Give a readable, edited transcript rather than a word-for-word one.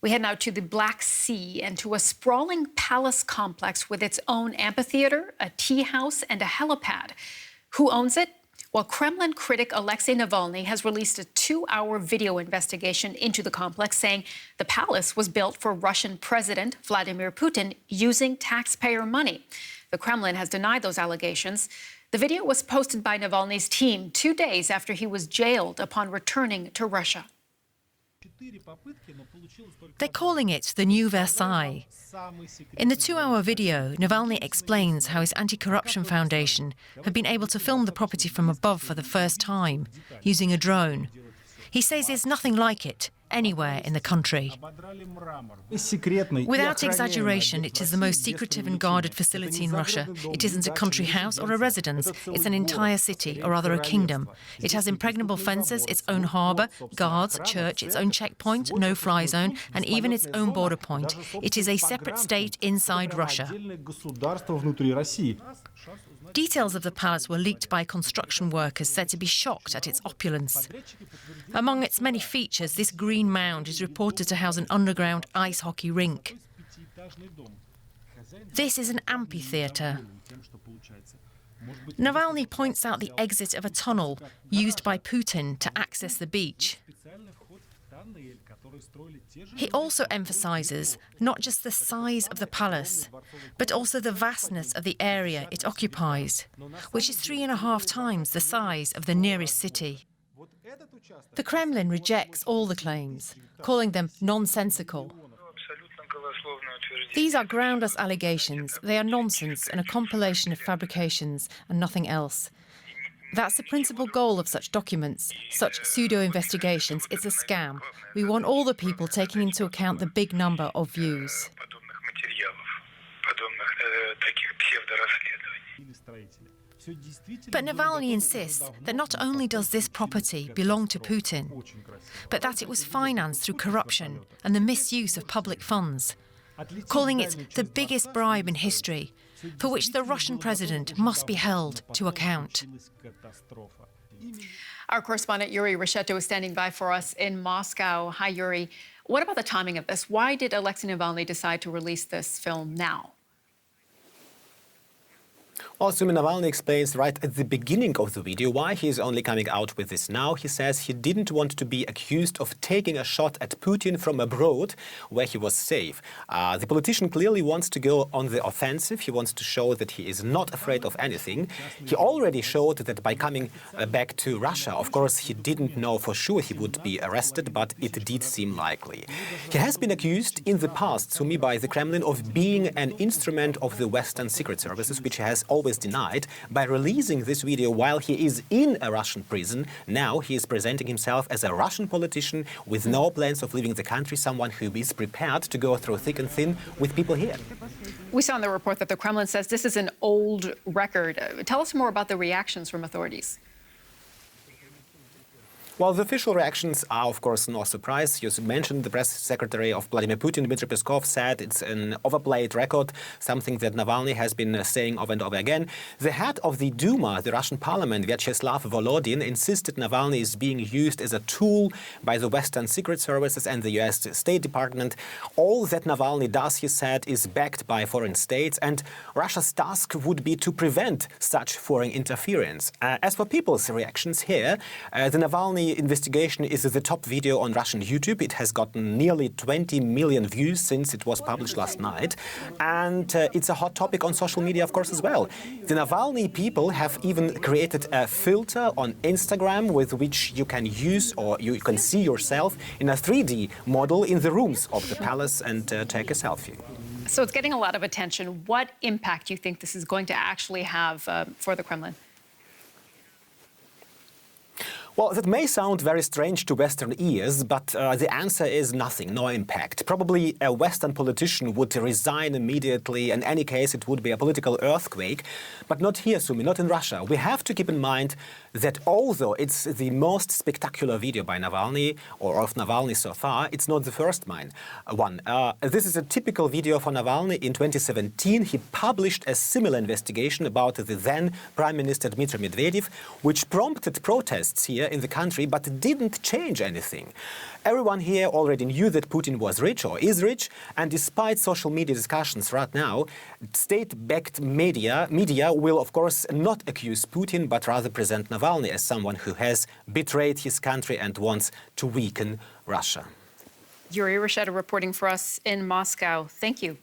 We head now to the Black Sea and to a sprawling palace complex with its own amphitheater, a tea house, and a helipad. Who owns it? Well, Kremlin critic Alexei Navalny has released a 2-hour video investigation into the complex, saying the palace was built for Russian President Vladimir Putin using taxpayer money. The Kremlin has denied those allegations. The video was posted by Navalny's team 2 days after he was jailed upon returning to Russia. They're calling it the new Versailles. In the 2-hour video, Navalny explains how his anti-corruption foundation had been able to film the property from above for the first time, using a drone. He says there's nothing like it anywhere in the country. Without exaggeration, it is the most secretive and guarded facility in Russia. It isn't a country house or a residence. It's an entire city, or rather a kingdom. It has impregnable fences, its own harbour, guards, church, its own checkpoint, no-fly zone, and even its own border point. It is a separate state inside Russia. Details of the palace were leaked by construction workers said to be shocked at its opulence. Among its many features, this green mound is reported to house an underground ice hockey rink. This is an amphitheatre. Navalny points out the exit of a tunnel used by Putin to access the beach. He also emphasises not just the size of the palace, but also the vastness of the area it occupies, which is 3.5 times the size of the nearest city. The Kremlin rejects all the claims, calling them nonsensical. These are groundless allegations. They are nonsense and a compilation of fabrications and nothing else. That's the principal goal of such documents, such pseudo-investigations. It's a scam. We want all the people taking into account the big number of views. But Navalny insists that not only does this property belong to Putin, but that it was financed through corruption and the misuse of public funds, calling it the biggest bribe in history, for which the Russian president must be held to account. Our correspondent Yuri Resheto is standing by for us in Moscow. Hi, Yuri. What about the timing of this? Why did Alexei Navalny decide to release this film now? Well, Sumi, Navalny explains right at the beginning of the video why he is only coming out with this now. He says he didn't want to be accused of taking a shot at Putin from abroad, where he was safe. The politician clearly wants to go on the offensive. He wants to show that he is not afraid of anything. He already showed that by coming back to Russia, of course, he didn't know for sure he would be arrested, but it did seem likely. He has been accused in the past, Sumi, by the Kremlin of being an instrument of the Western secret services, which he has always denied. By releasing this video while he is in a Russian prison, now he is presenting himself as a Russian politician with no plans of leaving the country, someone who is prepared to go through thick and thin with people here. We saw in the report that the Kremlin says this is an old record. Tell us more about the reactions from authorities. Well, the official reactions are, of course, no surprise. You mentioned the press secretary of Vladimir Putin, Dmitry Peskov, said it's an overplayed record, something that Navalny has been saying over and over again. The head of the Duma, the Russian parliament, Vyacheslav Volodin, insisted Navalny is being used as a tool by the Western secret services and the US State Department. All that Navalny does, he said, is backed by foreign states, and Russia's task would be to prevent such foreign interference. As for people's reactions here, the Navalny investigation is the top video on Russian YouTube. It has gotten nearly 20 million views since it was published last night. And it's a hot topic on social media, of course, as well. The Navalny people have even created a filter on Instagram with which you can use, or you can see yourself in a 3D model in the rooms of the palace and take a selfie. So it's getting a lot of attention. What impact do you think this is going to actually have for the Kremlin? Well, that may sound very strange to Western ears, but the answer is nothing, no impact. Probably a Western politician would resign immediately. In any case, it would be a political earthquake. But not here, Sumi, not in Russia. We have to keep in mind that although it's the most spectacular video by Navalny, or of Navalny so far, it's not the first one. This is a typical video for Navalny. In 2017, he published a similar investigation about the then Prime Minister Dmitry Medvedev, which prompted protests here in the country, but it didn't change anything. Everyone here already knew that Putin was rich or is rich, and despite social media discussions right now, state-backed media will, of course, not accuse Putin, but rather present Navalny as someone who has betrayed his country and wants to weaken Russia. Yuri Rasheta reporting for us in Moscow. Thank you.